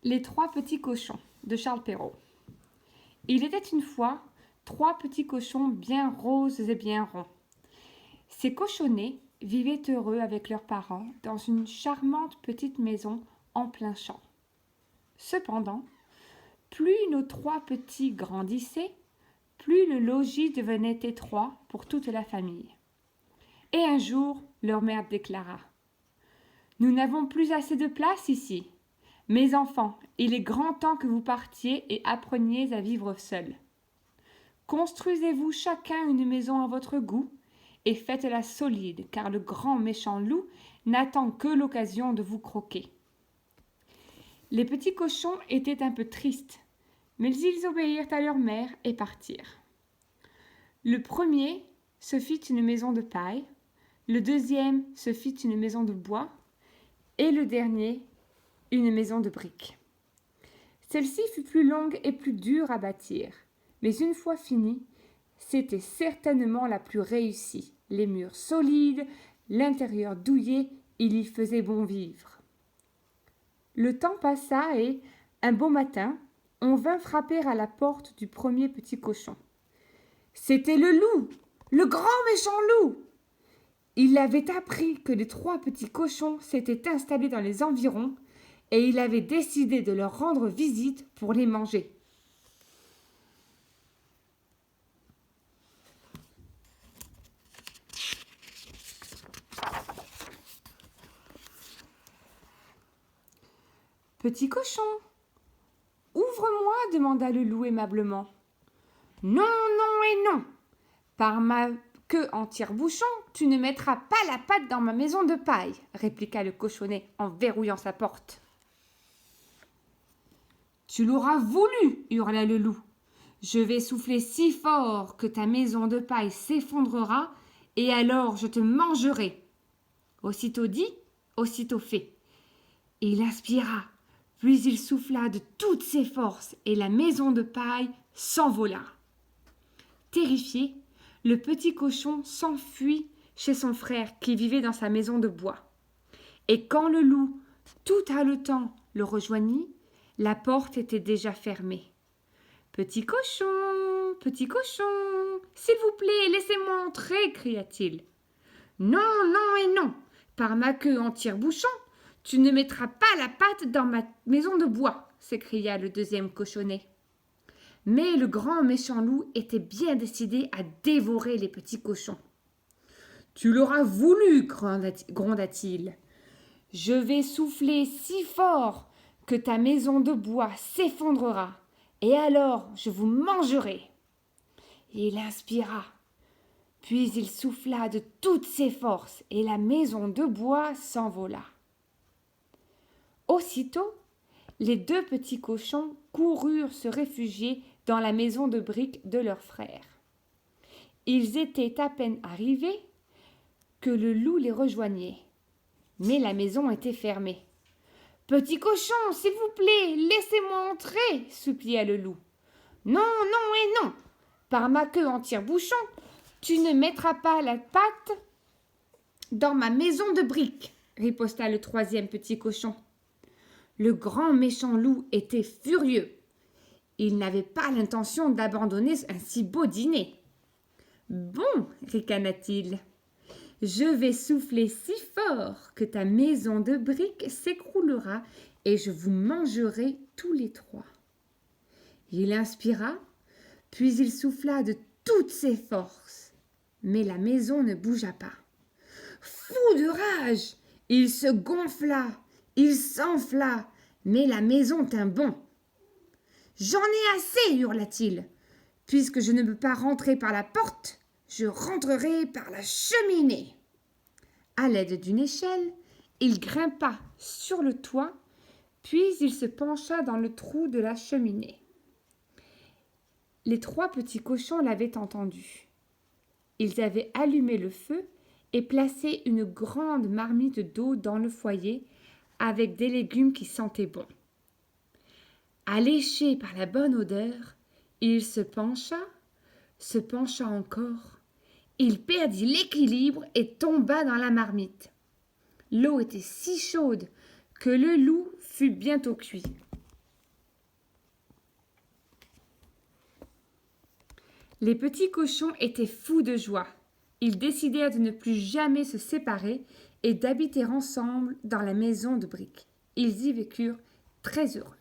Les trois petits cochons de Charles Perrault. Il était une fois trois petits cochons bien roses et bien ronds. Ces cochonnets vivaient heureux avec leurs parents dans une charmante petite maison en plein champ. Cependant, plus nos trois petits grandissaient, plus le logis devenait étroit pour toute la famille. Et un jour, leur mère déclara: « Nous n'avons plus assez de place ici. Mes enfants, il est grand temps que vous partiez et appreniez à vivre seuls. Construisez-vous chacun une maison à votre goût et faites-la solide, car le grand méchant loup n'attend que l'occasion de vous croquer. » Les petits cochons étaient un peu tristes, mais ils obéirent à leur mère et partirent. Le premier se fit une maison de paille, le deuxième se fit une maison de bois, et le dernier une maison de briques. Celle-ci fut plus longue et plus dure à bâtir, mais une fois finie, c'était certainement la plus réussie. Les murs solides, l'intérieur douillet, il y faisait bon vivre. Le temps passa et, un beau matin, on vint frapper à la porte du premier petit cochon. C'était le loup, le grand méchant loup. Il avait appris que les trois petits cochons s'étaient installés dans les environs et il avait décidé de leur rendre visite pour les manger. Petit cochon, ouvre-moi, demanda le loup aimablement. Non, non et non. Par ma queue en tire-bouchon, tu ne mettras pas la patte dans ma maison de paille, répliqua le cochonnet en verrouillant sa porte. Tu l'auras voulu, hurla le loup. Je vais souffler si fort que ta maison de paille s'effondrera, et alors je te mangerai. Aussitôt dit, aussitôt fait. Il inspira, puis il souffla de toutes ses forces, et la maison de paille s'envola. Terrifié, le petit cochon s'enfuit chez son frère qui vivait dans sa maison de bois. Et quand le loup, tout haletant, le rejoignit, la porte était déjà fermée. « Petit cochon, s'il vous plaît, laissez-moi entrer, cria-t-il. Non, non et non, par ma queue en tire-bouchon, tu ne mettras pas la patte dans ma maison de bois, s'écria le deuxième cochonnet. Mais le grand méchant loup était bien décidé à dévorer les petits cochons. Tu l'auras voulu, gronda-t-il. Je vais souffler si fort que ta maison de bois s'effondrera, et alors je vous mangerai. Il inspira, puis il souffla de toutes ses forces, et la maison de bois s'envola. Aussitôt, les deux petits cochons coururent se réfugier dans la maison de briques de leur frère. Ils étaient à peine arrivés que le loup les rejoignait. Mais la maison était fermée. « Petit cochon, s'il vous plaît, laissez-moi entrer !» supplia le loup. « Non, non et non. Par ma queue en tire-bouchon, tu ne mettras pas la patte dans ma maison de briques, riposta le troisième petit cochon. Le grand méchant loup était furieux. Il n'avait pas l'intention d'abandonner un si beau dîner. Bon, ricana-t-il, je vais souffler si fort que ta maison de briques s'écroulera et je vous mangerai tous les trois. Il inspira, puis il souffla de toutes ses forces, mais la maison ne bougea pas. Fou de rage, il se gonfla, il s'enfla, mais la maison tint bon. J'en ai assez, hurla-t-il. Puisque je ne peux pas rentrer par la porte, je rentrerai par la cheminée. À l'aide d'une échelle, il grimpa sur le toit, puis il se pencha dans le trou de la cheminée. Les trois petits cochons l'avaient entendu. Ils avaient allumé le feu et placé une grande marmite d'eau dans le foyer avec des légumes qui sentaient bon. Alléché par la bonne odeur, il se pencha encore. Il perdit l'équilibre et tomba dans la marmite. L'eau était si chaude que le loup fut bientôt cuit. Les petits cochons étaient fous de joie. Ils décidèrent de ne plus jamais se séparer et d'habiter ensemble dans la maison de briques. Ils y vécurent très heureux.